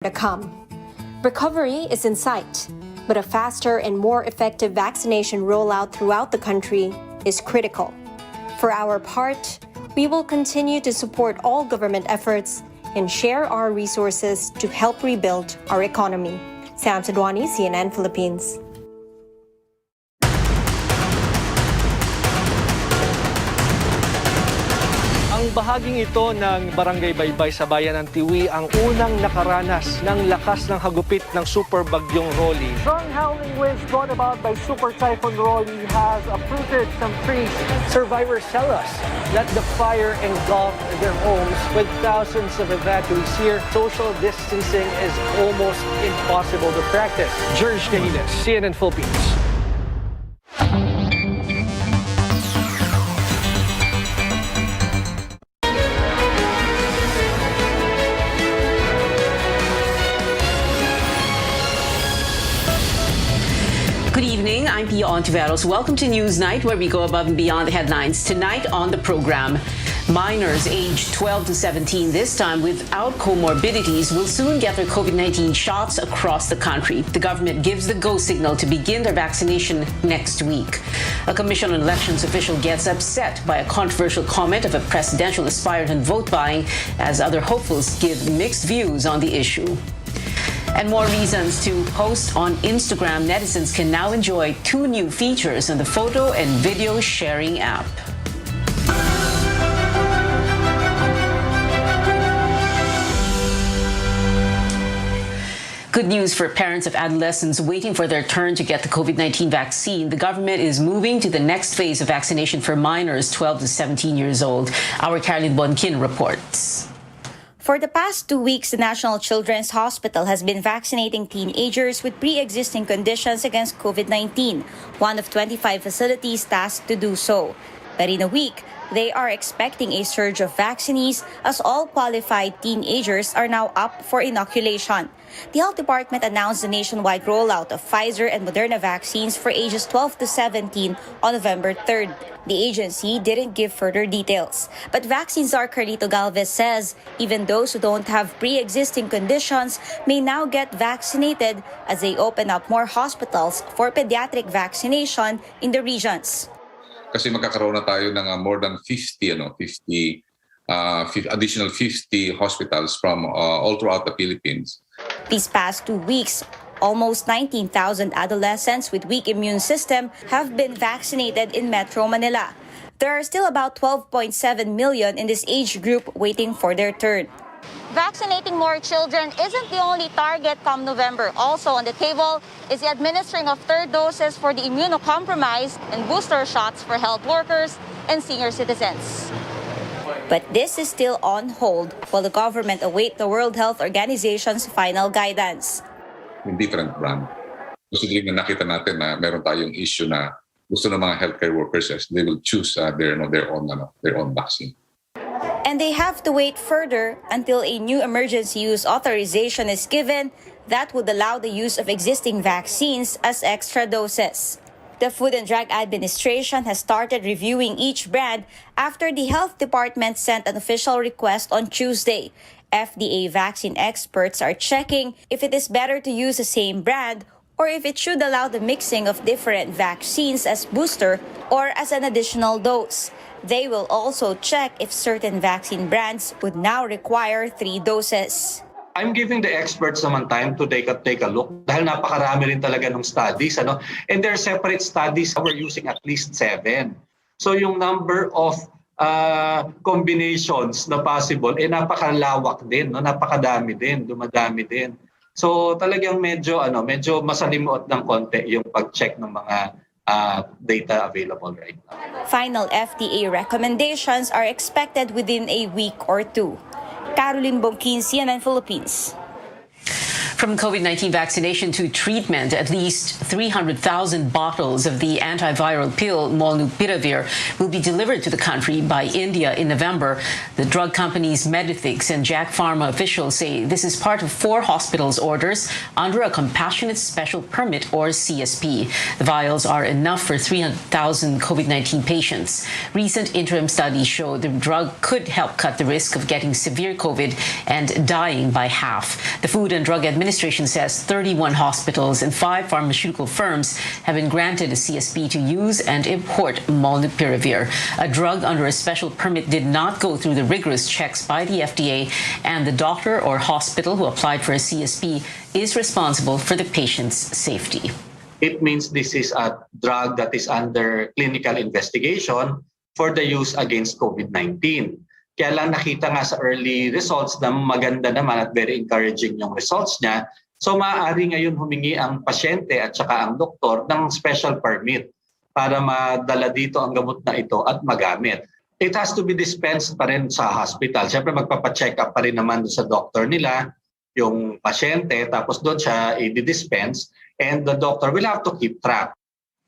to come. Recovery is in sight, but a faster and more effective vaccination rollout throughout the country is critical. For our part, we will continue to support all government efforts and share our resources to help rebuild our economy. Sam Sadwani, CNN Philippines. Ang bahaging ito ng Barangay Baybay sa bayan ng Tiwi ang unang nakaranas ng lakas ng hagupit ng Super Bagyong Rolly. Strong howling winds brought about by Super Typhoon Rolly has uprooted some trees. Survivors tell us that the fire engulfed their homes with thousands of evacuees here. Social distancing is almost impossible to practice. George Cahiles, CNN Philippines. Good evening, I'm Pia Ontiveros. Welcome to Newsnight, where we go above and beyond the headlines. Tonight on the program, minors aged 12 to 17, this time without comorbidities, will soon get their COVID-19 shots across the country. The government gives the go signal to begin their vaccination next week. A Commission on Elections official gets upset by a controversial comment of a presidential aspirant on vote buying, as other hopefuls give mixed views on the issue. And more reasons to post on Instagram. Netizens can now enjoy 2 new features on the photo and video sharing app. Good news for parents of adolescents waiting for their turn to get the COVID-19 vaccine. The government is moving to the next phase of vaccination for minors 12 to 17 years old. Our Caroline Bonkin reports. For the past 2 weeks, the National Children's Hospital has been vaccinating teenagers with pre-existing conditions against COVID-19, one of 25 facilities tasked to do so. But in a week, they are expecting a surge of vaccinees as all qualified teenagers are now up for inoculation. The Health Department announced the nationwide rollout of Pfizer and Moderna vaccines for ages 12 to 17 on November 3rd. The agency didn't give further details. But vaccine czar Carlito Galvez says even those who don't have pre-existing conditions may now get vaccinated as they open up more hospitals for pediatric vaccination in the regions. Kasi magkakaroon na tayo ng more than 50 additional 50 hospitals from all throughout the Philippines. These past 2 weeks, almost 19,000 adolescents with weak immune system have been vaccinated in Metro Manila. There are still about 12.7 million in this age group waiting for their turn. Vaccinating more children isn't the only target come November. Also on the table is the administering of third doses for the immunocompromised and booster shots for health workers and senior citizens. But this is still on hold while the government awaits the World Health Organization's final guidance. In different brand. Considering na nakita natin na meron tayong issue na gusto ng mga healthcare workers, they will choose their own vaccine. And they have to wait further until a new emergency use authorization is given that would allow the use of existing vaccines as extra doses. The Food and Drug Administration has started reviewing each brand after the Health Department sent an official request on Tuesday. FDA vaccine experts are checking if it is better to use the same brand or if it should allow the mixing of different vaccines as booster or as an additional dose. They will also check if certain vaccine brands would now require 3 doses. I'm giving the experts naman time to take a look dahil napakarami rin talaga ng studies. And there are separate studies we're using at least 7. So yung number of combinations na possible, napakalawak din, napakadami din, dumadami din. So talagang medyo masalimuot ng konti yung pag-check ng mga data available right now. Final FDA recommendations are expected within a week or 2. Caroline Bonkin, CNN Philippines. From COVID-19 vaccination to treatment, at least 300,000 bottles of the antiviral pill Molnupiravir will be delivered to the country by India in November. The drug companies Medithix and Jack Pharma officials say this is part of 4 hospitals' orders under a Compassionate Special Permit, or CSP. The vials are enough for 300,000 COVID-19 patients. Recent interim studies show the drug could help cut the risk of getting severe COVID and dying by half. The Food and Drug Administration says 31 hospitals and 5 pharmaceutical firms have been granted a CSP to use and import Molnupiravir. A drug under a special permit did not go through the rigorous checks by the FDA, and the doctor or hospital who applied for a CSP is responsible for the patient's safety. It means this is a drug that is under clinical investigation for the use against COVID-19. Kaya lang nakita nga sa early results na maganda naman at very encouraging yung results niya. So maaari ngayon humingi ang pasyente at saka ang doktor ng special permit para madala dito ang gamot na ito at magamit. It has to be dispensed pa rin sa hospital. Siyempre magpapacheck up pa rin naman sa doctor nila yung pasyente, tapos doon siya i-dispense, and the doctor will have to keep track.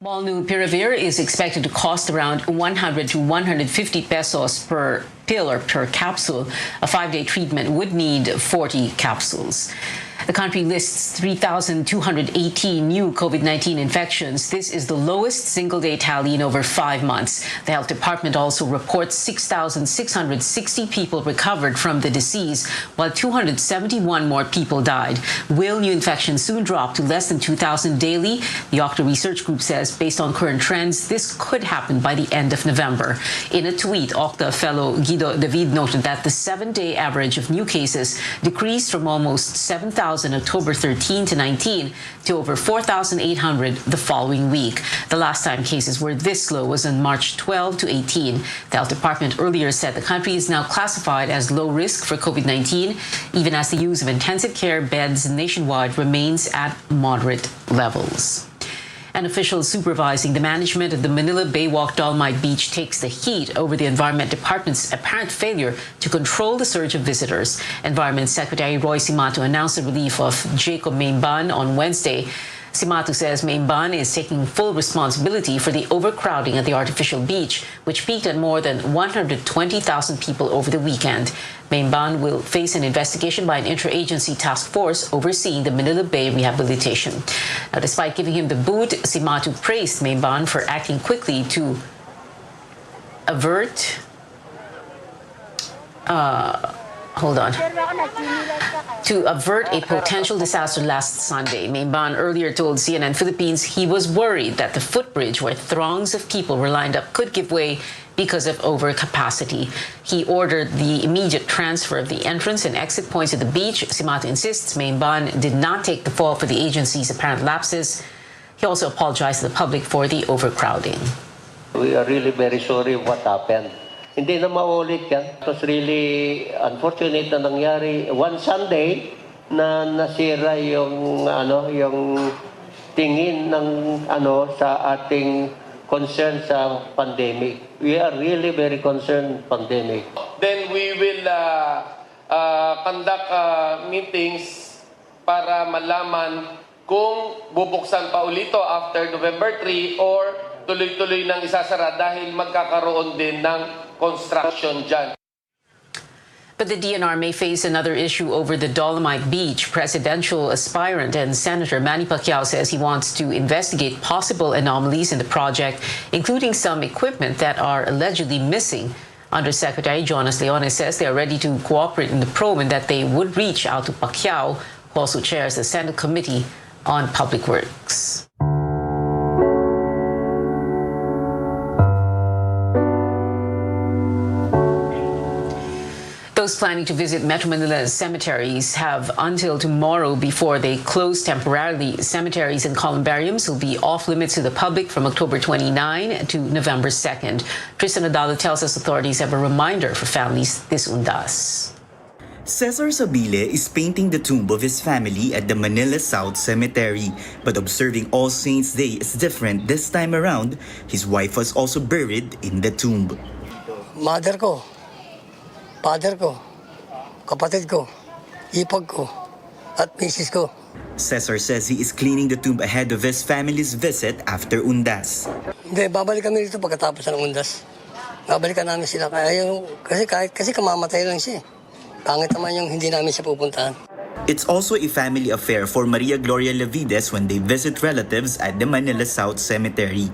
Molnupiravir is expected to cost around 100 to 150 pesos per pill or per capsule. A 5-day treatment would need 40 capsules. The country lists 3,218 new COVID-19 infections. This is the lowest single-day tally in over 5 months. The health department also reports 6,660 people recovered from the disease, while 271 more people died. Will new infections soon drop to less than 2,000 daily? The Octa Research Group says, based on current trends, this could happen by the end of November. In a tweet, Octa fellow Guido David noted that the 7-day average of new cases decreased from almost 7,000 October 13 to 19 to over 4,800 the following week. The last time cases were this low was on March 12 to 18. The health department earlier said the country is now classified as low risk for COVID-19, even as the use of intensive care beds nationwide remains at moderate levels. An official supervising the management of the Manila Baywalk Dolomite Beach takes the heat over the Environment Department's apparent failure to control the surge of visitors. Environment Secretary Roy Simato announced the relief of Jacob Maimban on Wednesday. Simato says Maimban is taking full responsibility for the overcrowding at the artificial beach, which peaked at more than 120,000 people over the weekend. Maimban will face an investigation by an interagency task force overseeing the Manila Bay rehabilitation. Now, despite giving him the boot, Simato praised Maimban for acting quickly to avert a potential disaster last Sunday. Maimban earlier told CNN Philippines he was worried that the footbridge where throngs of people were lined up could give way because of overcapacity. He ordered the immediate transfer of the entrance and exit points of the beach. Simato insists Maimban did not take the fall for the agency's apparent lapses. He also apologized to the public for the overcrowding. We are really very sorry what happened. Hindi na maulit yan. It was really unfortunate na nangyari. One Sunday na nasira yung tingin ng sa ating concern sa pandemic. We are really very concerned pandemic. Then we will conduct meetings para malaman kung bubuksan pa ulito after November 3 or tuloy-tuloy nang isasara dahil magkakaroon din ng construction dyan. But the DNR may face another issue over the Dolomite Beach. Presidential aspirant and Senator Manny Pacquiao says he wants to investigate possible anomalies in the project, including some equipment that are allegedly missing. Undersecretary Jonas Leones says they are ready to cooperate in the probe and that they would reach out to Pacquiao, who also chairs the Senate Committee on Public Works. Those planning to visit Metro Manila's cemeteries have until tomorrow before they close temporarily. Cemeteries and columbariums will be off limits to the public from October 29 to November 2nd. Tristan Adalo tells us authorities have a reminder for families this Undas. Cesar Sabile is painting the tomb of his family at the Manila South Cemetery. But observing All Saints' Day is different this time around. His wife was also buried in the tomb. Mother ko, father ko, kapatid ko, ipag ko, at misis ko. Cesar says he is cleaning the tomb ahead of his family's visit after Undas. Hindi, babalik kami dito pagkatapos ng Undas. Babalikan namin sila. Kasi kamamatay lang siya. Pangit naman yung hindi namin siya pupuntahan. It's also a family affair for Maria Gloria Levides when they visit relatives at the Manila South Cemetery.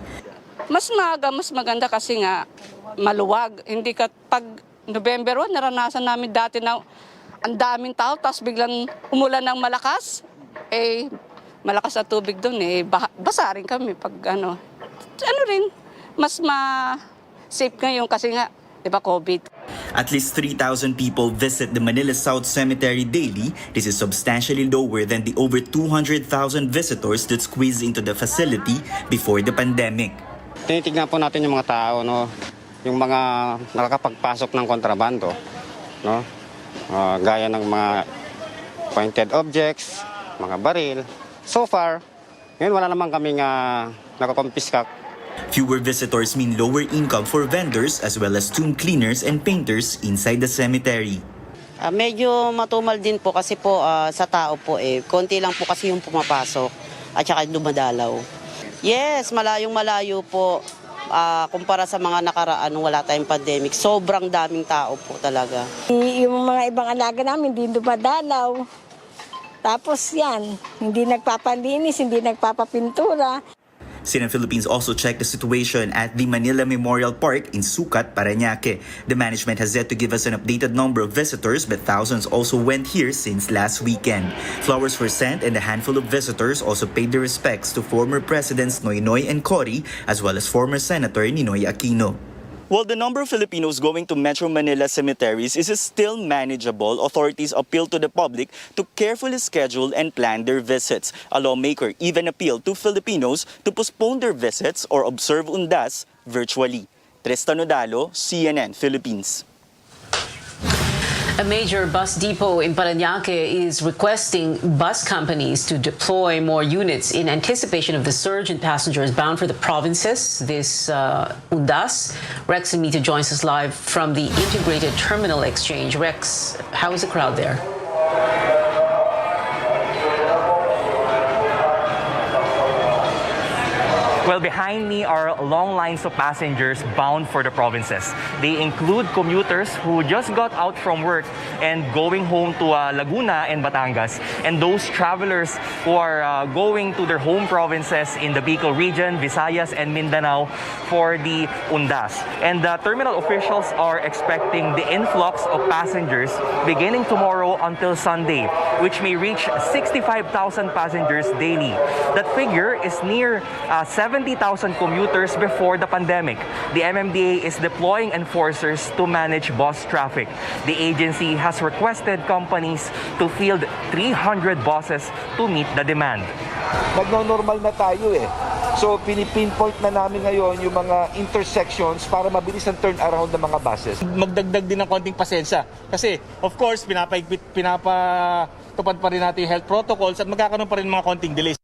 Mas maaga, mas maganda kasi nga maluwag. Hindi ka pag November 1, naranasan namin dati na ang daming tao, tapos biglang umulan ng malakas. Malakas na tubig doon basa rin kami pag mas safe ngayon kasi nga, di ba, COVID. At least 3,000 people visit the Manila South Cemetery daily. This is substantially lower than the over 200,000 visitors that squeezed into the facility before the pandemic. Tinitignan po natin yung mga tao, no? Yung mga nakakapagpasok ng kontrabando, no? Gaya ng mga pointed objects, mga baril. So far, ngayon wala naman kaming nakakompiska. Fewer visitors mean lower income for vendors as well as tomb cleaners and painters inside the cemetery. Medyo matumal din po kasi po sa tao po konti lang po kasi yung pumapasok at saka dumadalaw. Yes, malayong-malayo po kumpara sa mga nakaraan nung wala tayong pandemic. Sobrang daming tao po talaga. Yung mga ibang alaga namin hindi dumadalaw. Tapos yan, hindi nagpapalinis, hindi nagpapapintura. CNN Philippines also checked the situation at the Manila Memorial Park in Sucat, Parañaque. The management has yet to give us an updated number of visitors, but thousands also went here since last weekend. Flowers were sent and a handful of visitors also paid their respects to former Presidents Noynoy and Cory, as well as former Senator Ninoy Aquino. While the number of Filipinos going to Metro Manila cemeteries is still manageable, authorities appeal to the public to carefully schedule and plan their visits. A lawmaker even appealed to Filipinos to postpone their visits or observe Undas virtually. Tristan Odalo, CNN Philippines. A major bus depot in Parañaque is requesting bus companies to deploy more units in anticipation of the surge in passengers bound for the provinces this Undas. Rex Amita joins us live from the Integrated Terminal Exchange. Rex, how is the crowd there? Well, behind me are long lines of passengers bound for the provinces. They include commuters who just got out from work and going home to Laguna and Batangas, and those travelers who are going to their home provinces in the Bicol region, Visayas, and Mindanao for the Undas. And the terminal officials are expecting the influx of passengers beginning tomorrow until Sunday, which may reach 65,000 passengers daily. That figure is near 70,000 commuters before the pandemic. The MMDA is deploying enforcers to manage bus traffic. The agency has requested companies to field 300 buses to meet the demand. Nagno-normal na tayo So pinipinpoint na namin ngayon yung mga intersections para mabilis ang turnaround ng mga buses. Magdagdag din ng konting pasensya kasi of course pinapatupad pa rin natin yung health protocols at magkakaroon pa rin mga konting delays.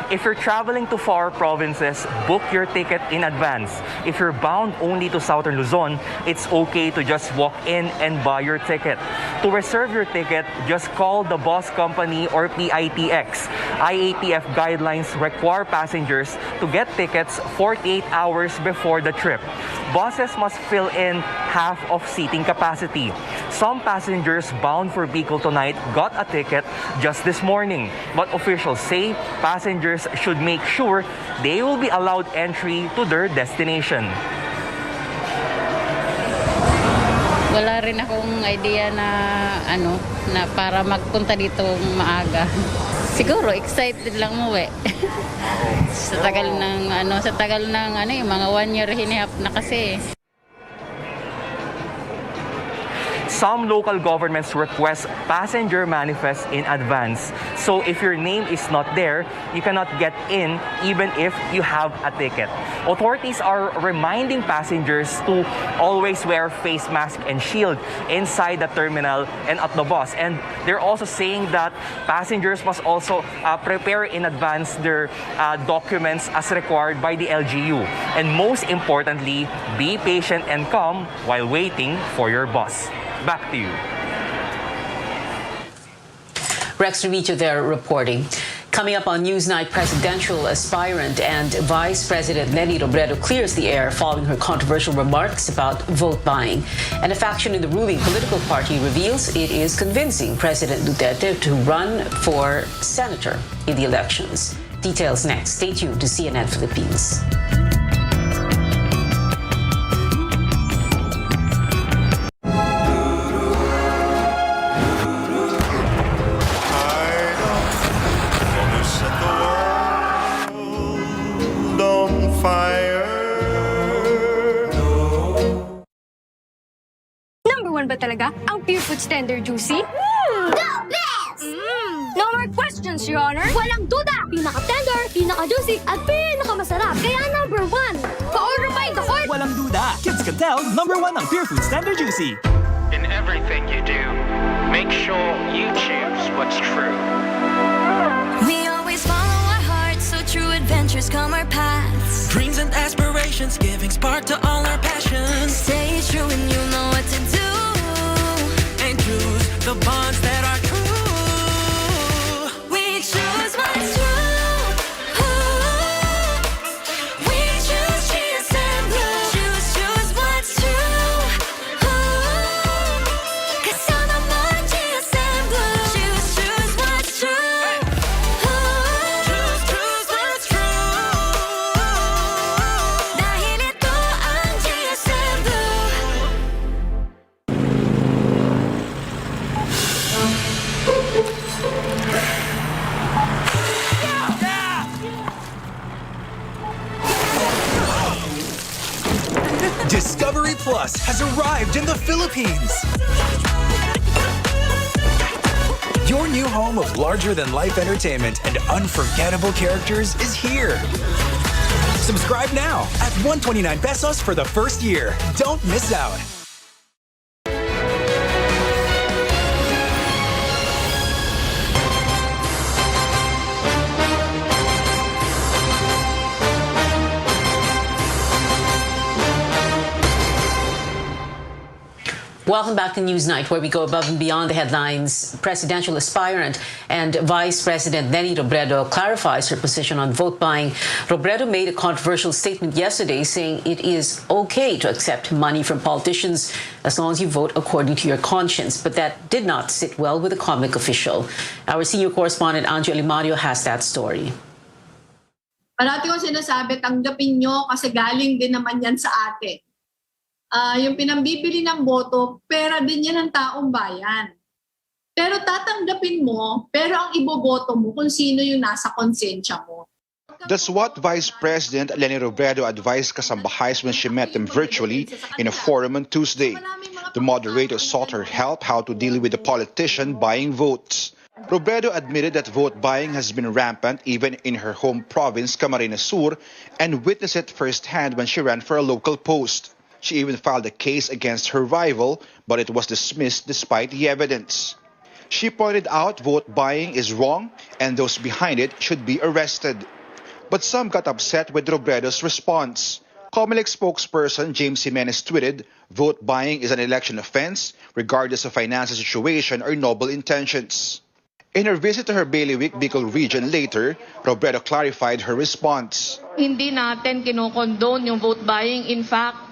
If you're traveling to far provinces, book your ticket in advance. If you're bound only to Southern Luzon, it's okay to just walk in and buy your ticket. To reserve your ticket, just call the bus company or PITX. IATF guidelines require passengers to get tickets 48 hours before the trip. Buses must fill in half of seating capacity. Some passengers bound for Bicol tonight got a ticket just this morning, but officials say passengers should make sure they will be allowed entry to their destination. Wala rin akong idea na na para magpunta dito maaga. Siguro excited lang umuwi. sa tagal ng yung mga 1 year hinihap na kasi. Some local governments request passenger manifest in advance. So if your name is not there, you cannot get in even if you have a ticket. Authorities are reminding passengers to always wear face mask and shield inside the terminal and at the bus. And they're also saying that passengers must also prepare in advance their documents as required by the LGU. And most importantly, be patient and calm while waiting for your bus. Back to you. Rex Remito there reporting. Coming up on Newsnight, presidential aspirant and Vice President Leni Robredo clears the air following her controversial remarks about vote buying. And a faction in the ruling political party reveals it is convincing President Duterte to run for senator in the elections. Details next. Stay tuned to CNN Philippines. Ba talaga ang Pure Foods Tender Juicy? The best! No more questions, Your Honor. Walang duda! Pinaka-tender, pinaka-juicy, at pinaka-masarap. Kaya number 1. Pa-order by the court! Walang duda! Kids can tell, number 1 ang Pure Foods Tender Juicy. In everything you do, make sure you choose what's true. We always follow our hearts, so true adventures come our paths. Dreams and aspirations, giving spark to all our passions. Stay true and you'll know what to do. Choose the bonds that are true. We choose what's true. Ooh. We choose GSM Blue. Choose what's true. Ooh. 'Cause I'm on GSM Blue. Choose what's true. Ooh. Choose what's true. Dahil ito ang GSM Blue. Discovery Plus has arrived in the Philippines. Your new home of larger-than-life entertainment and unforgettable characters is here. Subscribe now at 129 pesos for the first year. Don't miss out. Welcome back to Newsnight, where we go above and beyond the headlines. Presidential aspirant and Vice President Leni Robredo clarifies her position on vote buying. Robredo made a controversial statement yesterday saying it is okay to accept money from politicians as long as you vote according to your conscience. But that did not sit well with a comic official. Our senior correspondent, Anjo Alimario, has that story. Parati ko sinasabi, tanggapin nyo kasi galing din naman yan sa atin. Yung pinambibili ng boto, pera din yan ng taong bayan. Pero tatanggapin mo, pero ang iboboto mo kung sino yung nasa konsensya mo. That's what Vice President Leni Robredo advised kasambahays when she met them virtually in a forum on Tuesday. The moderator sought her help how to deal with the politician buying votes. Robredo admitted that vote buying has been rampant even in her home province, Camarines Sur, and witnessed it firsthand when she ran for a local post. She even filed a case against her rival, but it was dismissed despite the evidence. She pointed out vote buying is wrong and those behind it should be arrested. But some got upset with Robredo's response. COMELEC spokesperson James Jimenez tweeted, "Vote buying is an election offense, regardless of financial situation or noble intentions." In her visit to her bailiwick Bicol region later, Robredo clarified her response. Hindi natin kinokondone yung vote buying. In fact,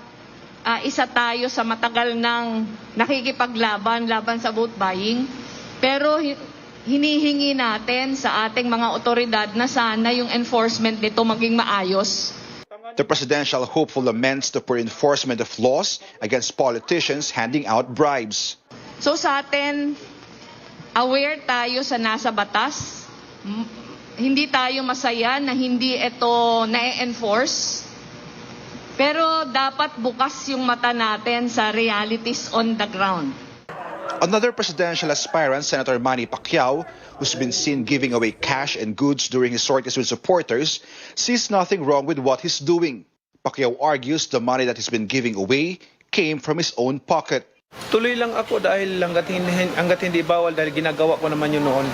isa tayo sa matagal ng nakikipaglaban sa vote buying. Pero hinihingi natin sa ating mga otoridad na sana yung enforcement nito maging maayos. The presidential hopeful laments the poor enforcement of laws against politicians handing out bribes. So sa atin, aware tayo sa nasa batas. Hindi tayo masaya na hindi ito na-enforce. Pero dapat bukas yung mata natin sa realities on the ground. Another presidential aspirant, Senator Manny Pacquiao, who's been seen giving away cash and goods during his sorties with supporters, sees nothing wrong with what he's doing. Pacquiao argues the money that he's been giving away came from his own pocket. Tuloy lang ako dahil hanggat hindi bawal dahil ginagawa ko naman yun noon.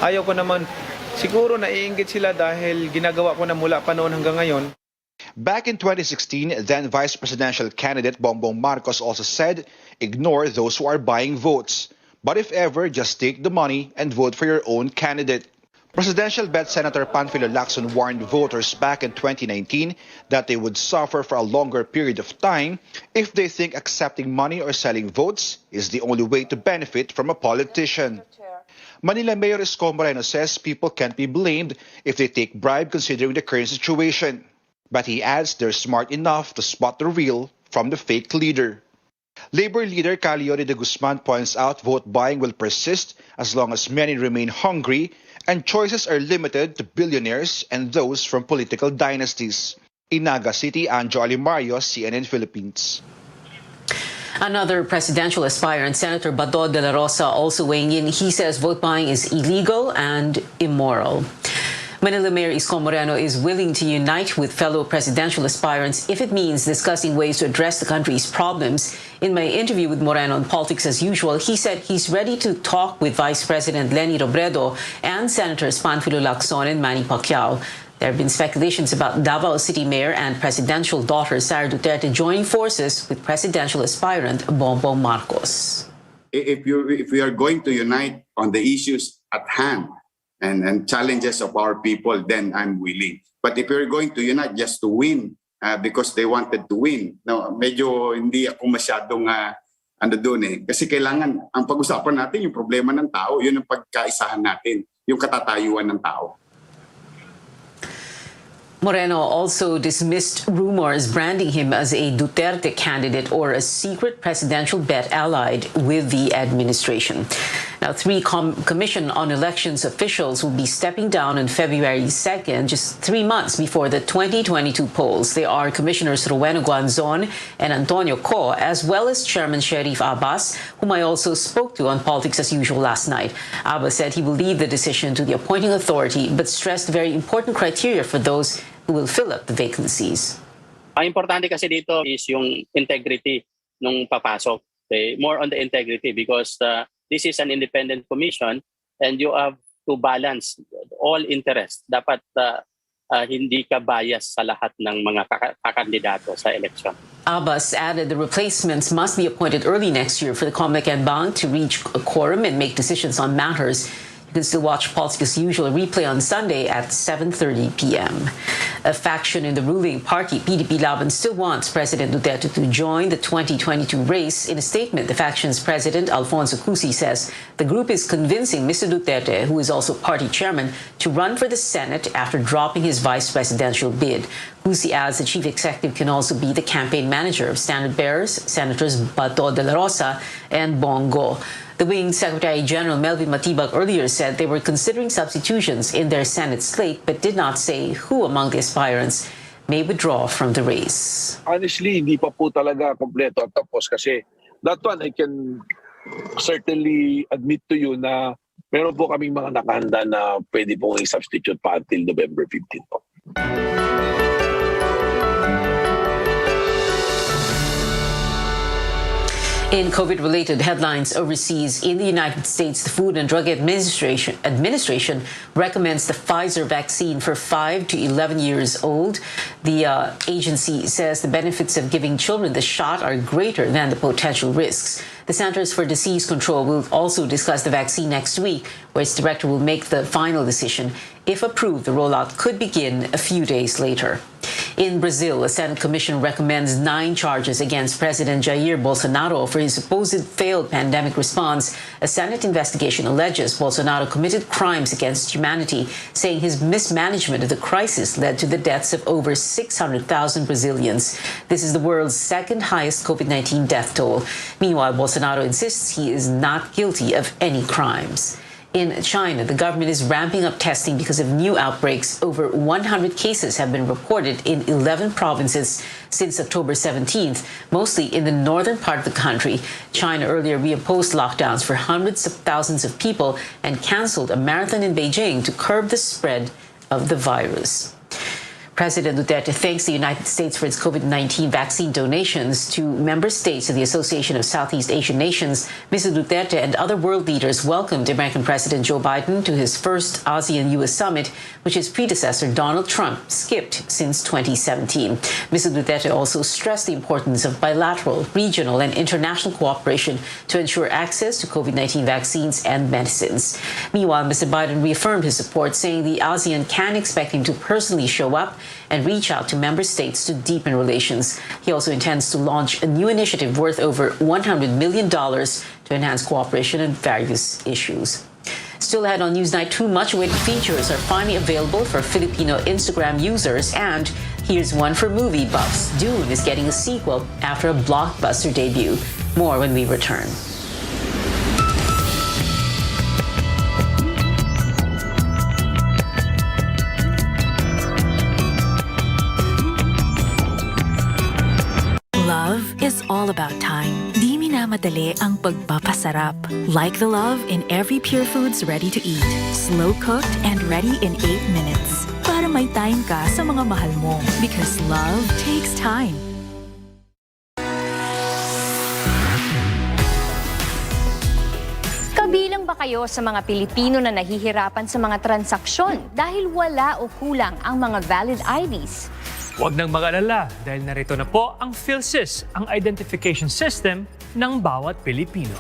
Ayaw ko naman, siguro naiinggit sila dahil ginagawa ko na mula pa noon hanggang ngayon. Back in 2016, then Vice Presidential candidate Bongbong Marcos also said, ignore those who are buying votes. But if ever, just take the money and vote for your own candidate. Presidential bet Senator Panfilo Lacson warned voters back in 2019 that they would suffer for a longer period of time if they think accepting money or selling votes is the only way to benefit from a politician. Manila Mayor Isko Moreno says people can't be blamed if they take bribe considering the current situation. But he adds they're smart enough to spot the real from the fake leader. Labor leader Caliore de Guzman points out vote buying will persist as long as many remain hungry and choices are limited to billionaires and those from political dynasties. In Naga City, Anjo Alimario, CNN Philippines. Another presidential aspirant, Senator Bato de la Rosa, also weighing in. He says vote buying is illegal and immoral. Manila Mayor Isko Moreno is willing to unite with fellow presidential aspirants if it means discussing ways to address the country's problems. In my interview with Moreno on Politics as Usual, he said he's ready to talk with Vice President Leni Robredo and Senators Panfilo Lacson and Manny Pacquiao. There have been speculations about Davao City Mayor and presidential daughter Sara Duterte joining forces with presidential aspirant Bongbong Marcos. If we are going to unite on the issues at hand and challenges of our people, then I'm willing. But if we're going to unite just to win, because they wanted to win, no, medyo hindi ako masyadong doon eh. Kasi kailangan, ang pag-usapan natin yung problema ng tao, yun ang pagkaisahan natin, yung katatayuan ng tao. Moreno also dismissed rumors branding him as a Duterte candidate or a secret presidential bet allied with the administration. Now, 3 Commission on Elections officials will be stepping down on February 2nd, just 3 months before the 2022 polls. They are Commissioners Rowena Guanzon and Antonio Co, as well as Chairman Sherif Abbas, whom I also spoke to on Politics as Usual last night. Abbas said he will leave the decision to the appointing authority, but stressed very important criteria for those who will fill up the vacancies. Ang importante kasi dito is yung integrity nung papasok. Okay? More on the integrity because this is an independent commission and you have to balance all interests. Dapat hindi ka bias sa lahat ng mga kakandidato sa election. Abbas added the replacements must be appointed early next year for the COMELEC and BANG to reach a quorum and make decisions on matters. You can still watch Politics as Usual replay on Sunday at 7:30 p.m. A faction in the ruling party, PDP Laban, still wants President Duterte to join the 2022 race. In a statement, the faction's president, Alfonso Cusi, says the group is convincing Mr. Duterte, who is also party chairman, to run for the Senate after dropping his vice presidential bid. Cusi adds the chief executive can also be the campaign manager of standard bearers, Senators Bato de la Rosa and Bongo. The Wing Secretary General Melvin Matibag earlier said they were considering substitutions in their Senate slate but did not say who among the aspirants may withdraw from the race. Honestly, hindi pa po talaga kompleto at tapos kasi that one I can certainly admit to you na meron po kaming mga nakahanda na pwede pong i-substitute pa until November 15 po. In COVID-related headlines overseas, in the United States, the Food and Drug Administration recommends the Pfizer vaccine for 5 to 11 years old. The agency says the benefits of giving children the shot are greater than the potential risks. The Centers for Disease Control will also discuss the vaccine next week, where its director will make the final decision. If approved, the rollout could begin a few days later. In Brazil, a Senate commission recommends 9 charges against President Jair Bolsonaro for his supposed failed pandemic response. A Senate investigation alleges Bolsonaro committed crimes against humanity, saying his mismanagement of the crisis led to the deaths of over 600,000 Brazilians. This is the world's second highest COVID-19 death toll. Meanwhile, Bolsonaro insists he is not guilty of any crimes. In China, the government is ramping up testing because of new outbreaks. Over 100 cases have been reported in 11 provinces since October 17th, mostly in the northern part of the country. China earlier reimposed lockdowns for hundreds of thousands of people and canceled a marathon in Beijing to curb the spread of the virus. President Duterte thanks the United States for its COVID-19 vaccine donations to member states of the Association of Southeast Asian Nations. Mr. Duterte and other world leaders welcomed American President Joe Biden to his first ASEAN-US summit, which his predecessor Donald Trump skipped since 2017. Mr. Duterte also stressed the importance of bilateral, regional, and international cooperation to ensure access to COVID-19 vaccines and medicines. Meanwhile, Mr. Biden reaffirmed his support, saying the ASEAN can expect him to personally show up and reach out to member states to deepen relations. He also intends to launch a new initiative worth over $100 million to enhance cooperation on various issues. Still ahead on Newsnight, 2 much-awaited features are finally available for Filipino Instagram users, and here's one for movie buffs. Dune is getting a sequel after a blockbuster debut. More when we return. Love is all about time. Di minamadali ang pagpapasarap. Like the love in every Pure Foods ready-to-eat. Slow-cooked and ready in 8 minutes. Para may time ka sa mga mahal mo. Because love takes time. Kabilang ba kayo sa mga Pilipino na nahihirapan sa mga transaksyon dahil wala o kulang ang mga valid IDs? Huwag nang mag-alala dahil narito na po ang PhilSys, ang identification system ng bawat Pilipino.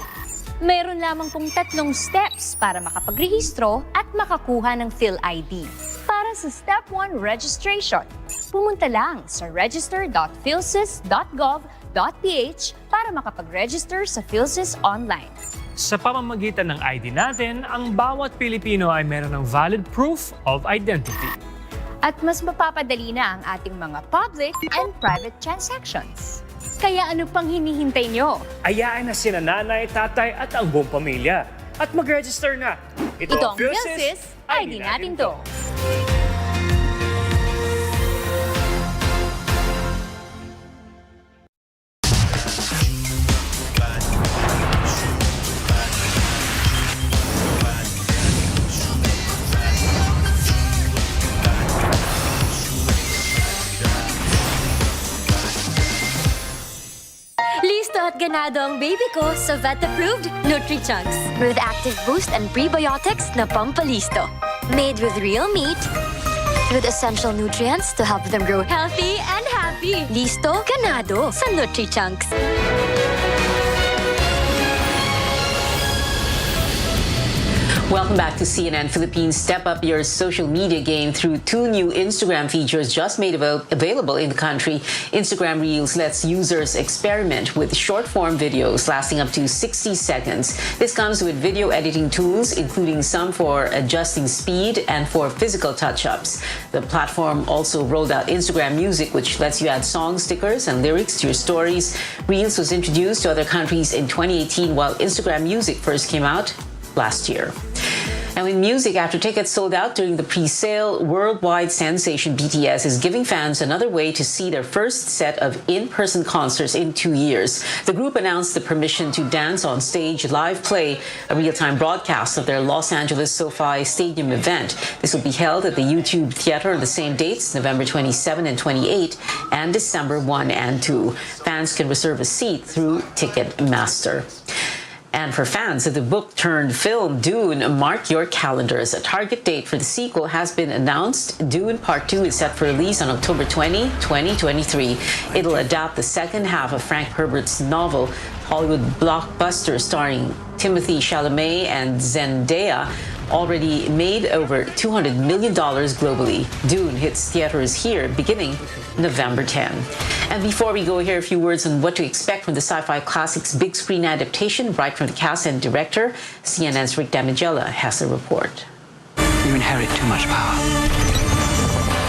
Meron lamang pong 3 steps para makapagrehistro at makakuha ng PhilID. Para sa Step 1 registration, pumunta lang sa register.philsys.gov.ph para makapag-register sa PhilSys online. Sa pamamagitan ng ID natin, ang bawat Pilipino ay meron ng valid proof of identity. At mas mapapadali na ang ating mga public and private transactions. Kaya ano pang hinihintay nyo? Ayaan na sina nanay, tatay at ang buong pamilya. At mag-register na. Ito ang PhilSys, ID natin to. At ganado ang baby ko sa vet-approved Nutri-Chunks with active boost and prebiotics na pampalisto. Made with real meat, with essential nutrients to help them grow healthy and happy. Listo, ganado sa Nutri-Chunks. Welcome back to CNN Philippines. Step up your social media game through 2 new Instagram features just made available in the country. Instagram Reels lets users experiment with short-form videos lasting up to 60 seconds. This comes with video editing tools, including some for adjusting speed and for physical touch-ups. The platform also rolled out Instagram Music, which lets you add song stickers and lyrics to your stories. Reels was introduced to other countries in 2018, while Instagram Music first came out last year. And with music, after tickets sold out during the pre-sale, worldwide sensation BTS is giving fans another way to see their first set of in-person concerts in 2 years. The group announced the permission to dance on stage, live play, a real-time broadcast of their Los Angeles SoFi Stadium event. This will be held at the YouTube Theater on the same dates, November 27 and 28, and December 1 and 2. Fans can reserve a seat through Ticketmaster. And for fans of the book-turned-film Dune, mark your calendars. A target date for the sequel has been announced. Dune Part 2 is set for release on October 20, 2023. It'll adapt the second half of Frank Herbert's novel, Hollywood blockbuster starring Timothée Chalamet and Zendaya, already made over $200 million globally. Dune hits theaters here beginning November 10. And before we go, here are a few words on what to expect from the sci-fi classic's big screen adaptation, right from the cast and director. CNN's Rick Damigella has a report. You inherit too much power.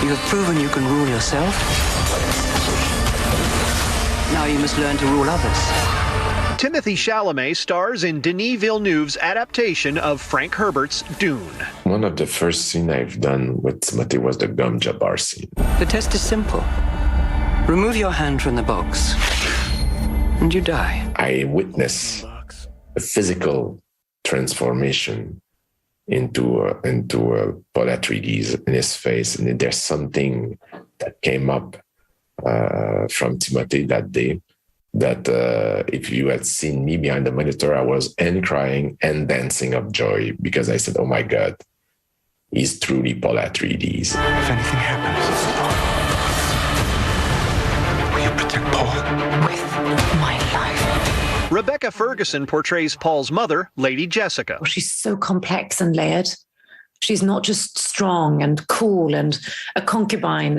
You have proven you can rule yourself. Now you must learn to rule others. Timothée Chalamet stars in Denis Villeneuve's adaptation of Frank Herbert's Dune. One of the first scenes I've done with Timothée was the gum jabbar scene. The test is simple. Remove your hand from the box, and you die. I witnessed a physical transformation into Paul Atreides in his face, and there's something that came up from Timothy that day, that if you had seen me behind the monitor, I was crying and dancing of joy because I said, oh my God, he's truly Paul Atreides. If anything happens, will you protect Paul? With my life. Rebecca Ferguson portrays Paul's mother, Lady Jessica. She's so complex and layered. She's not just strong and cool and a concubine.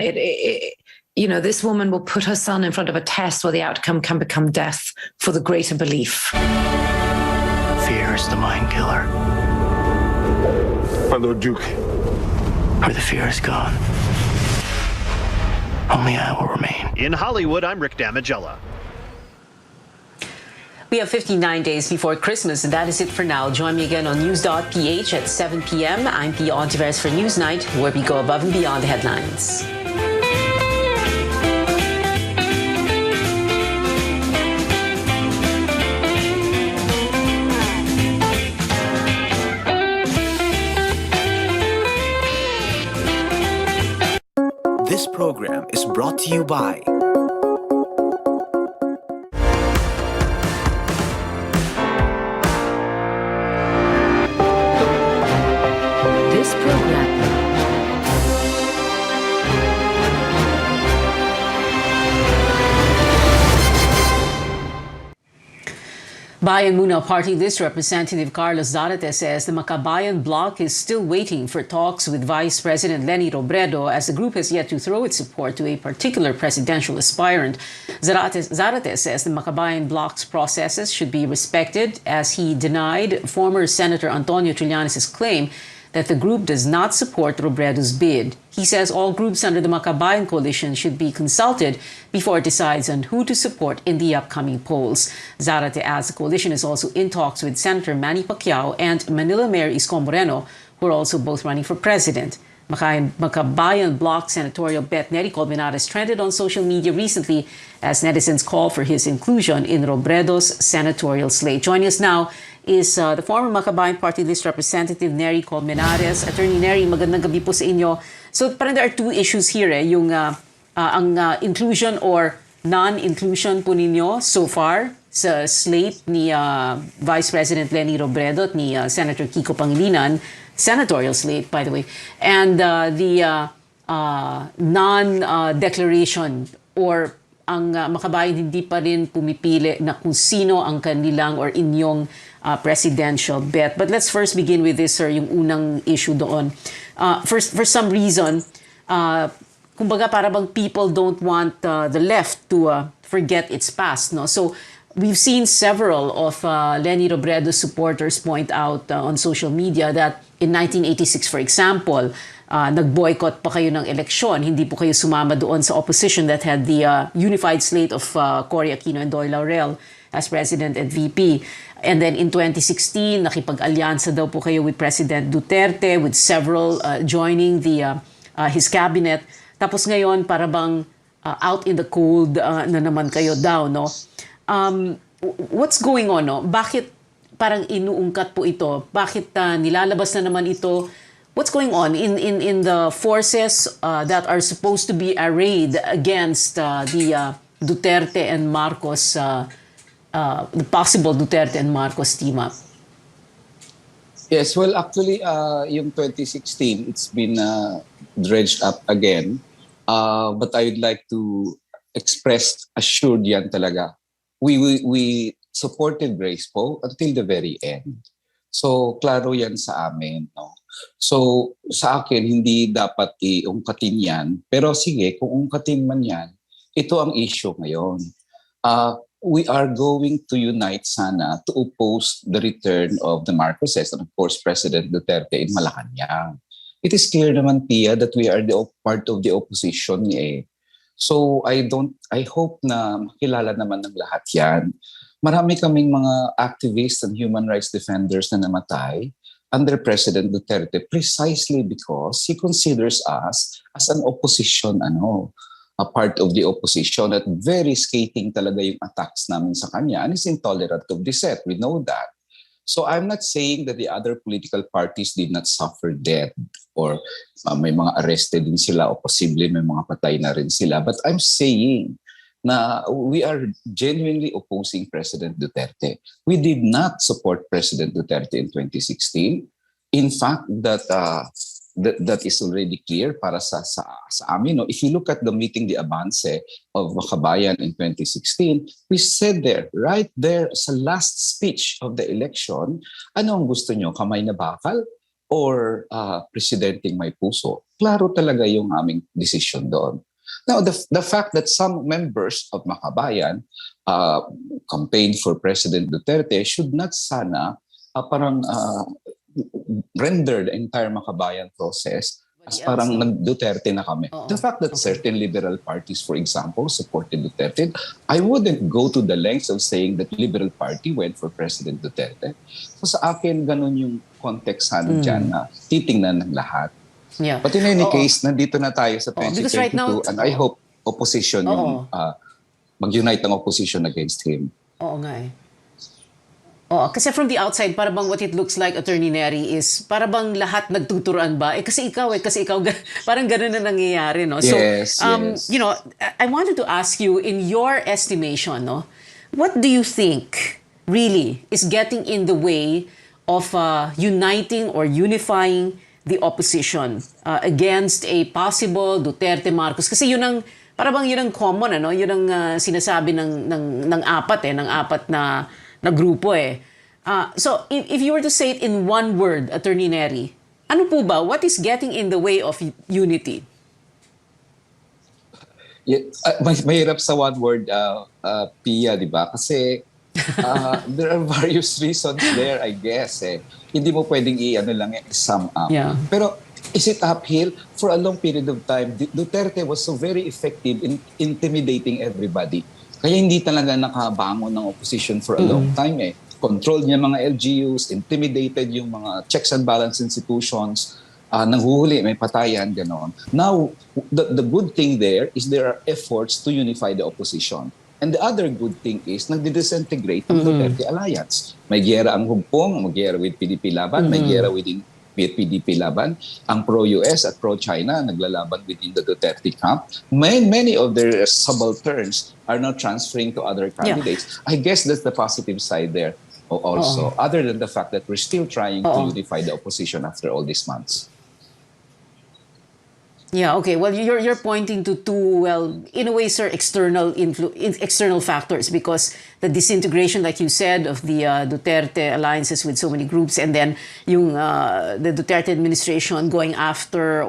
This woman will put her son in front of a test where the outcome can become death for the greater belief. Fear is the mind killer. My Lord Duke. Where the fear is gone, only I will remain. In Hollywood, I'm Rick Damigella. We have 59 days before Christmas, and that is it for now. Join me again on news.ph at 7 p.m. I'm Pia Ontiveros for Newsnight, where we go above and beyond the headlines. This program is brought to you by This program. Bayan Muna Party List Representative Carlos Zarate says the Makabayan bloc is still waiting for talks with Vice President Leni Robredo as the group has yet to throw its support to a particular presidential aspirant. Zarate says the Makabayan bloc's processes should be respected as he denied former Senator Antonio Trillanes' claim that the group does not support Robredo's bid. He says all groups under the Makabayan coalition should be consulted before it decides on who to support in the upcoming polls. Zarate adds the coalition is also in talks with Senator Manny Pacquiao and Manila Mayor Isko Moreno, who are also both running for president. Makabayan bloc senatorial bet Nery Colmenares trended on social media recently as netizens call for his inclusion in Robredo's senatorial slate. Joining us now is the former Makabayan Party List Representative Nery Colmenares. Attorney Nery, magandang gabi po sa inyo. So parang there are two issues here, yung ang inclusion or non-inclusion po ninyo so far sa slate ni Vice President Leni Robredo at ni Senator Kiko Pangilinan, senatorial slate by the way, and the non-declaration or ang Makabayan hindi pa rin pumipili na kung sino ang kanilang or inyong presidential bet. But let's first begin with this, sir, yung unang issue doon. For some reason, kumbaga para bang people don't want the left to forget its past, no? So we've seen several of Leni Robredo's supporters point out on social media that in 1986, for example, nag-boycott pa kayo ng eleksyon. Hindi po kayo sumama doon sa opposition that had the unified slate of Cory Aquino and Doy Laurel as president and VP. And then in 2016, nakipag-alyansa daw po kayo with President Duterte, with several joining his cabinet. Tapos ngayon, para bang out in the cold na naman kayo daw, no? What's going on, no? Bakit parang inuungkat po ito? Bakit nilalabas na naman ito? What's going on in the forces that are supposed to be arrayed against the Duterte and Marcos, the possible Duterte and Marcos team up? Yes, well, actually, yung 2016, it's been dredged up again. But I would like to express assured yan talaga. We supported Grace Poe until the very end. So, klaro yan sa amin. No? So, sa akin, hindi dapat iungkatin yan. Pero sige, kung ungkatin man yan, ito ang issue ngayon. We are going to unite sana to oppose the return of the Marcoses and of course President Duterte in Malacanang. It is clear naman, Pia, that we are the part of the opposition eh. So I hope na makilala naman ng lahat yan. Marami kaming mga activists and human rights defenders na namatay under President Duterte precisely because he considers us as an opposition, a part of the opposition, at very scathing talaga yung attacks namin sa kanya, and is intolerant of dissent. We know that. So I'm not saying that the other political parties did not suffer death or may mga arrested din sila o posible may mga patay na rin sila. But I'm saying na we are genuinely opposing President Duterte. We did not support President Duterte in 2016. In fact, that is already clear para sa amin. No? If you look at the meeting, the Avance of Makabayan in 2016, we said there, right there sa last speech of the election, ano ang gusto nyo? Kamay na bakal or presidenteng may puso? Klaro talaga yung aming decision doon. Now, the fact that some members of Makabayan campaigned for President Duterte should not sana render the entire Makabayan process as parang nag-Duterte na kami. The fact that certain liberal parties, for example, supported Duterte, I wouldn't go to the lengths of saying that Liberal Party went for President Duterte. So sa akin, ganun yung context sana dyan na titingnan ng lahat. Yeah. But in any case, nandito na tayo sa 2022 right now, and I hope opposition yung mag-unite ang opposition against him. Oo nga eh. Kasi from the outside, para bang what it looks like, Attorney Neri, is para bang lahat nagtuturuan ba? Kasi ikaw, parang ganun na nangyayari, no? So, yes. You know, I wanted to ask you, in your estimation, no, what do you think really is getting in the way of uniting or unifying the opposition against a possible Duterte Marcos? Kasi yun ang parang yun ang common, ano? Yun ang sinasabi ng apat na grupo eh. So if you were to say it in one word, Attorney Neri, ano po ba? What is getting in the way of unity? Yeah, mahirap sa one word, Pia, di ba? Kasi there are various reasons there, I guess. Hindi mo pwedeng i-sum up. Yeah. Pero is it uphill? For a long period of time, Duterte was so very effective in intimidating everybody. Kaya hindi talaga nakabangon ng opposition for a long time. Controlled niya mga LGUs, intimidated yung mga checks and balance institutions, nanghuhuli, may patayan, gano'n. Now, the good thing there is there are efforts to unify the opposition. And the other good thing is nagdi-disintegrate ang Duterte Alliance. May giyera ang Hugpong, may giyera with PDP Laban, may giyera within PDP Laban. Ang pro-US at pro-China naglalaban within the Duterte camp. Many of their subalterns are now transferring to other candidates. I guess that's the positive side there also, other than the fact that we're still trying to unify the opposition after all these months. Yeah, okay. Well, you're pointing to two, well, in a way, sir, external factors, because the disintegration, like you said, of the Duterte alliances with so many groups, and then yung the Duterte administration going after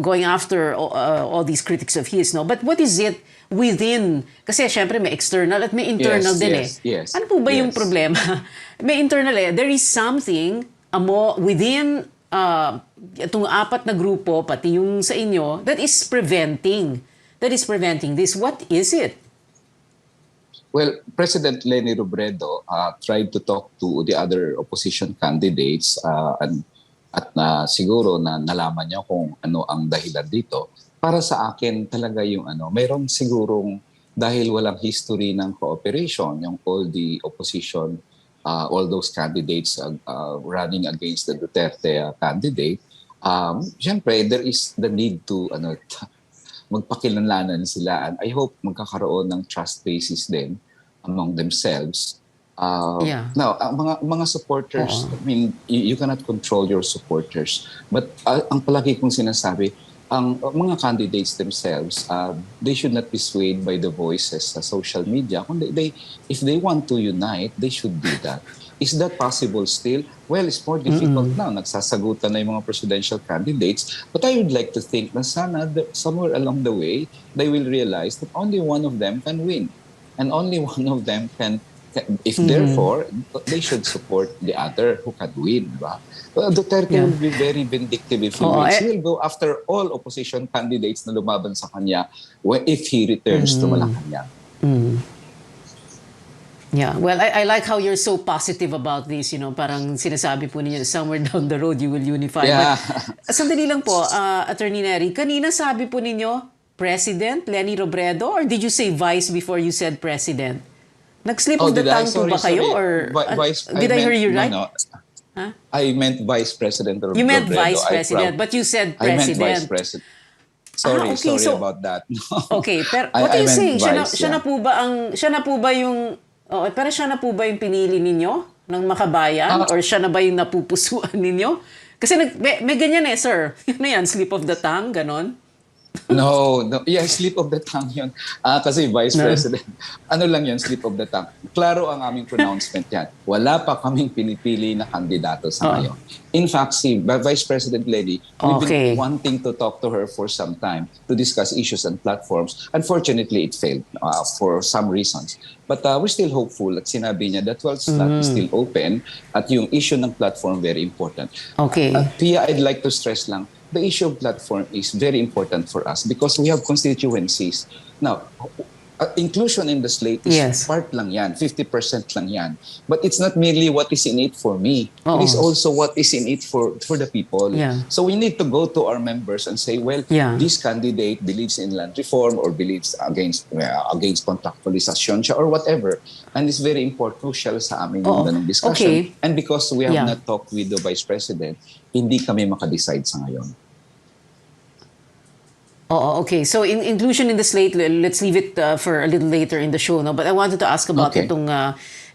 going after all these critics of his, no? But what is it within? Kasi syempre may external at may internal din Yes. Ano po ba yung problema? May internal There is something within itong apat na grupo, pati yung sa inyo, that is preventing this. What is it? Well, President Leni Robredo tried to talk to the other opposition candidates at siguro na nalaman niya kung ano ang dahilan dito. Para sa akin talaga yung mayroong sigurong dahil walang history ng cooperation, yung all the opposition, all those candidates running against the Duterte candidate, siyempre there is the need to magpakilanlanan sila, and I hope magkakaroon ng trust basis din among themselves. Now, mga supporters, I mean, you cannot control your supporters, but ang palagi kong sinasabi, ang mga candidates themselves, they should not be swayed by the voices sa social media. If they want to unite, they should do that. Is that possible still? Well, it's more difficult now. Nagsasagutan na yung mga presidential candidates. But I would like to think na sana somewhere along the way, they will realize that only one of them can win. And only one of them can, if therefore, they should support the other who can win. Diba? Well, Duterte will be very vindictive if he wins. He will go after all opposition candidates na lumaban sa kanya if he returns to Malacanang. Yeah, well, I like how you're so positive about this, parang sinasabi po ninyo, somewhere down the road you will unify. Yeah. But, sandali lang po, Attorney Neri, kanina sabi po ninyo, President Leni Robredo, or did you say Vice before you said President? Nag-slip of the did I? tongue po ba Sorry, kayo? sorry. Or did I hear you right? No. Huh? I meant Vice President Robredo. You meant Vice President, but you said I meant President. Vice President. Sorry, okay, sorry about that. Okay, pero I- what are I you meant saying? Vice, Siya na po ba yung pero siya na po ba yung pinili ninyo ng makabayan or siya na ba yung napupusuan ninyo? Kasi may ganyan sir. Ano yan, slip of the tongue, ganon? No. Yeah, slip of the tongue yun. Kasi Vice No. President, ano lang yun, slip of the tongue. Klaro ang aming pronouncement yan. Wala pa kaming pinipili na kandidato sa ngayon. In fact, si Vice President Lenny, we've been wanting to talk to her for some time to discuss issues and platforms. Unfortunately, it failed for some reasons. But we're still hopeful at sinabi niya that slot is still open at yung issue ng platform very important. Okay. Pia, I'd like to stress lang, the issue of platform is very important for us because we have constituencies. Now, inclusion in the slate is part lang yan, 50% lang yan. But it's not merely what is in it for me. It is also what is in it for the people. Yeah. So we need to go to our members and say, well, this candidate believes in land reform or believes against contractualization siya or whatever. And it's very important, crucial sa amin yung ganung discussion. Okay. And because we have not talked with the Vice President, hindi kami makadecide sa ngayon. Okay. So inclusion in the slate, let's leave it for a little later in the show. No? But I wanted to ask about itong,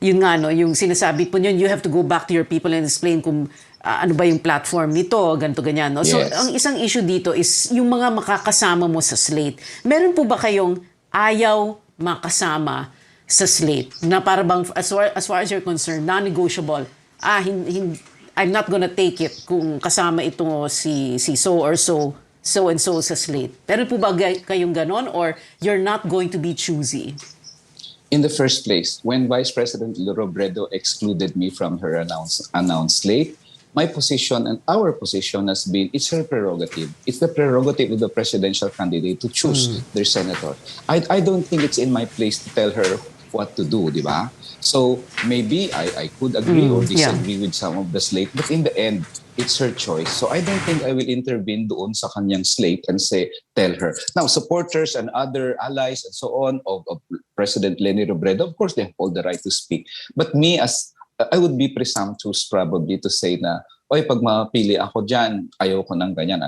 yun nga, no, yung sinasabi po yun, you have to go back to your people and explain kung ano ba yung platform nito, ganito, ganyan. No? So ang isang issue dito is yung mga makakasama mo sa slate. Meron po ba kayong ayaw makasama sa slate? Na para bang, as far as you're concerned, non-negotiable, I'm not gonna take it kung kasama ito si so or so and so sa slate. Pero po ba kayong ganon or you're not going to be choosy? In the first place, when Vice President Robredo excluded me from her announced slate, my position and our position has been, it's her prerogative. It's the prerogative of the presidential candidate to choose their senator. I don't think it's in my place to tell her what to do, di ba? So maybe I could agree or disagree with some of the slate, but in the end, it's her choice. So I don't think I will intervene doon sa kanyang slate and tell her. Now, supporters and other allies and so on of President Leni Robredo, of course, they have all the right to speak. But me, I would be presumptuous probably to say na, oy, pag mapili ako dyan, ayoko ng ganyan.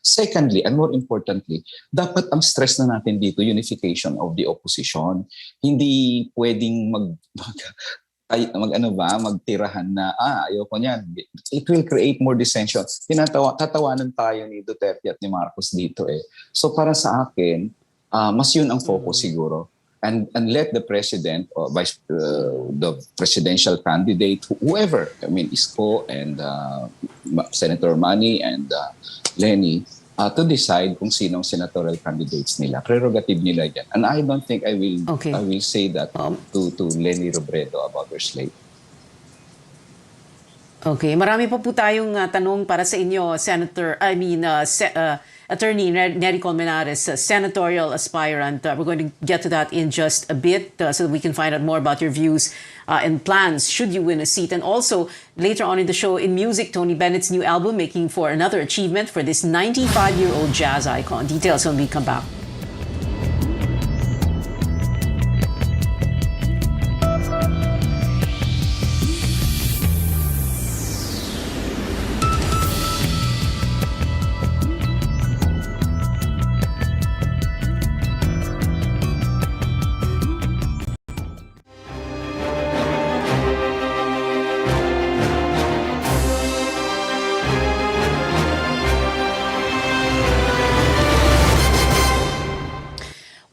Secondly, and more importantly, dapat ang stress na natin dito, unification of the opposition. Hindi pwedeng magtirahan na, ayoko niyan. It will create more dissension. Tatawanan tayo ni Duterte at ni Marcos dito eh. So para sa akin, mas yun ang focus siguro. And let the president or the presidential candidate, whoever, I mean, Isko and Senator Manny and Lenny, to decide kung sinong senatorial candidates nila. Prerogative nila yan. And I don't think I will say that to Leni Robredo about her slate. Okay, marami pa po tayong tanong para sa inyo, Attorney Nery Colmenares, senatorial aspirant. We're going to get to that in just a bit so that we can find out more about your views and plans should you win a seat. And also, later on in the show, in music, Tony Bennett's new album making for another achievement for this 95-year-old jazz icon. Details when we come back.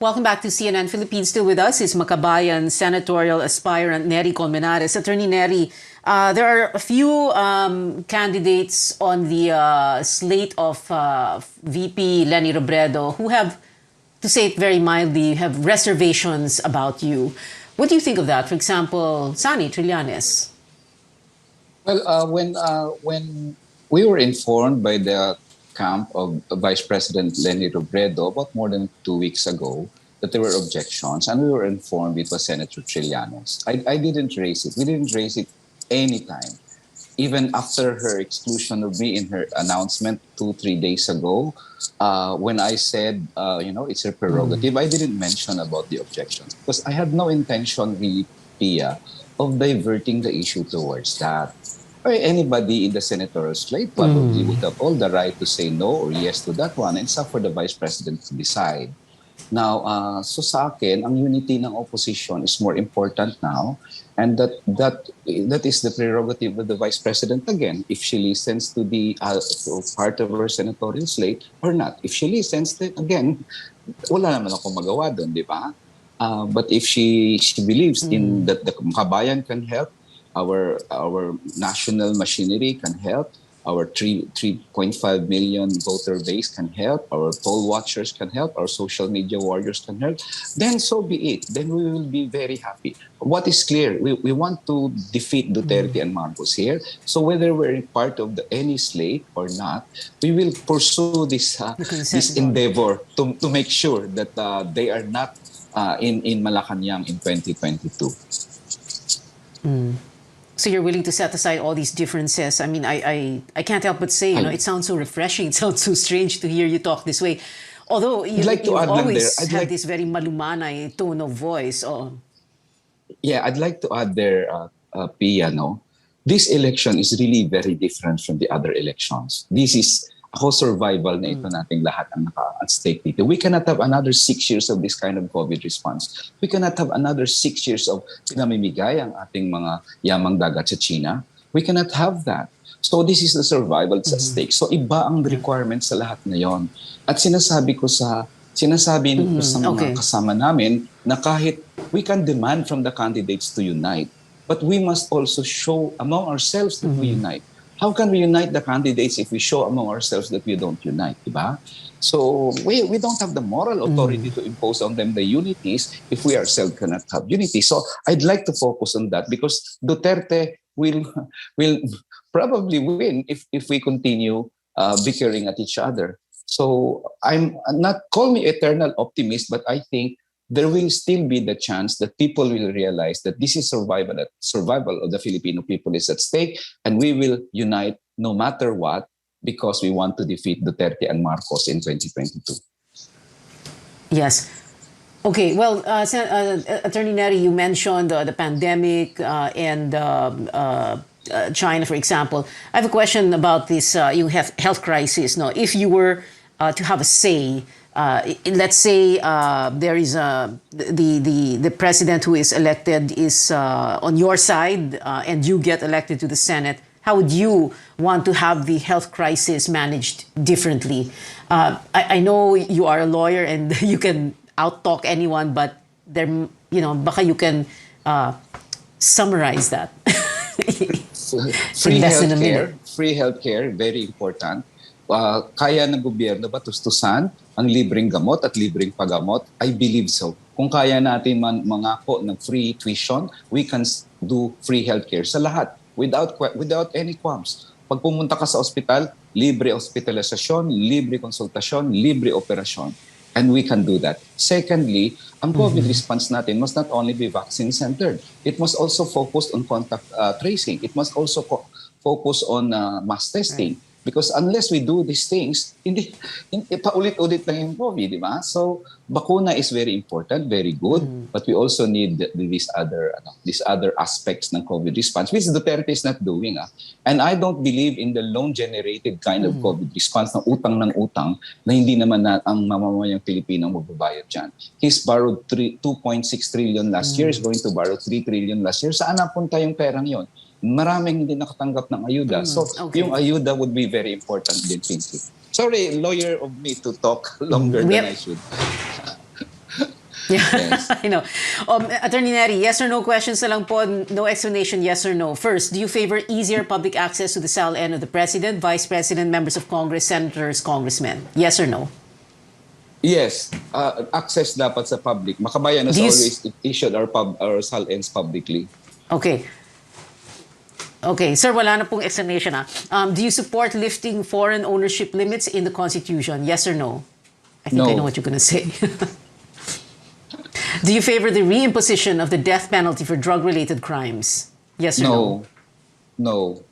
Welcome back to CNN Philippines. Still with us is Makabayan senatorial aspirant Nery Colmenares. Attorney Nery, there are a few candidates on the slate of VP Leni Robredo who have, to say it very mildly, have reservations about you. What do you think of that? For example, Sani Trillanes. Well, when we were informed by the camp of Vice President Leni Robredo about more than 2 weeks ago that there were objections, and we were informed it was Senator Trillanes. I didn't raise it. We didn't raise it anytime. even after her exclusion of me in her announcement 2-3 days ago, when I said, it's her prerogative, I didn't mention about the objections because I had no intention really, Pia, of diverting the issue towards that. Or anybody in the senatorial slate probably would have all the right to say no or yes to that one, and it's up for the Vice President to decide. Now, so sa akin, ang unity ng opposition is more important now, and that is the prerogative of the Vice President again, if she listens to the part of her senatorial slate or not. If she listens, then again, wala naman akong magawa doon, di ba? But if she believes in that the Kabayan can help, our national machinery can help, our 3.5 million voter base can help, our poll watchers can help, our social media warriors can help, then so be it. Then we will be very happy. What is clear, we want to defeat Duterte and Marcos here. So whether we're part of any slate or not, we will pursue this endeavor to make sure that they are not in Malacanang in 2022. So you're willing to set aside all these differences. I mean, I can't help but say, it sounds so refreshing. It sounds so strange to hear you talk this way. Although you've always had this very malumanay tone of voice. Yeah, I'd like to add there, Pia, this election is really very different from the other elections. This is survival na ito nating lahat ang naka-at stake dito. We cannot have another 6 years of this kind of COVID response. We cannot have another 6 years of pinamimigay ang ating mga yamang dagat sa China. We cannot have that. So this is the survival at stake. So iba ang requirements sa lahat na yon. At sinasabi ko sa mga kasama namin na kahit we can demand from the candidates to unite, but we must also show among ourselves that we unite. How can we unite the candidates if we show among ourselves that we don't unite, diba? So we don't have the moral authority to impose on them the unities if we ourselves cannot have unity. So I'd like to focus on that because Duterte will probably win if we continue bickering at each other. So I'm not, call me eternal optimist, but I think there will still be the chance that people will realize that this is survival of the Filipino people is at stake, and we will unite no matter what because we want to defeat Duterte and Marcos in 2022. Yes. Okay, well, Attorney Neri, you mentioned the pandemic and China, for example. I have a question about this health crisis. Now, if you were to have a say, let's say there is the president who is elected is on your side and you get elected to the Senate, how would you want to have the health crisis managed differently? I know you are a lawyer and you can out-talk anyone, but there, baka you can summarize that. Free healthcare, very important. Kaya ng gobyerno ba tustusan ang libreng gamot at libreng paggamot? I believe so. Kung kaya natin mangako ng free tuition, we can do free healthcare sa lahat without any qualms. Pag pumunta ka sa ospital, libre hospitalisasyon, libre konsultasyon, libre operasyon. And we can do that. Secondly, ang COVID response natin must not only be vaccine-centered. It must also focus on contact tracing. It must also focus on mass testing. Because unless we do these things, hindi paulit-ulit lang yung COVID, di ba? So, bakuna is very important, very good, but we also need these other aspects ng COVID response, which Duterte is not doing. And I don't believe in the loan-generated kind of COVID response na utang ng utang na hindi naman ang mamamayang Pilipino magbabayad dyan. He's borrowed 2.6 trillion last year, is going to borrow 3 trillion last year. Saan napunta yung perang yon? Maraming hindi nakatanggap ng ayuda. So, yung ayuda would be very important din, Pinky. Sorry, lawyer of me to talk longer than I should. Yes. I know. Attorney Neri, yes or no questions na lang po. No explanation, yes or no. First, do you favor easier public access to the SALN of the President, Vice President, members of Congress, Senators, Congressmen? Yes or no? Yes. Access dapat sa public. Makabayan has always issued our SALNs publicly. Okay. Okay, sir, wala na pong explanation. Do you support lifting foreign ownership limits in the Constitution? Yes or no? I think I know what you're going to say. Do you favor the reimposition of the death penalty for drug-related crimes? Yes or no? No.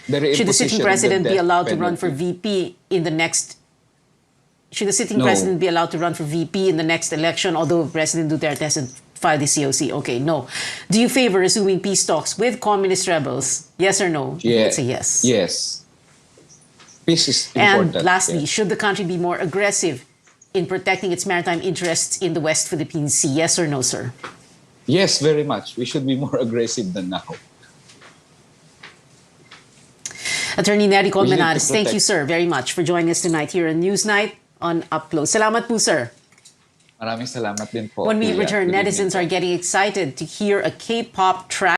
the Should the sitting imposition of the president be death allowed to run for penalty. VP in the next? Should the sitting No. president be allowed to run for VP in the next election? Although President Duterte hasn't filed the COC. Okay, no. Do you favor resuming peace talks with communist rebels? Yes or no? Yeah. It's a yes. Yes. Peace is And important. lastly, yeah. should the country be more aggressive in protecting its maritime interests in the West Philippine Sea? Yes or no, sir? Yes, very much. We should be more aggressive than now. Attorney Nery We need to Colmenares, thank you, protect- sir, very much for joining us tonight here on Newsnight on Up Close. Salamat po, sir. Maraming salamat din po. When we Kuya. return, Good evening netizens po. are getting excited to hear a K-pop track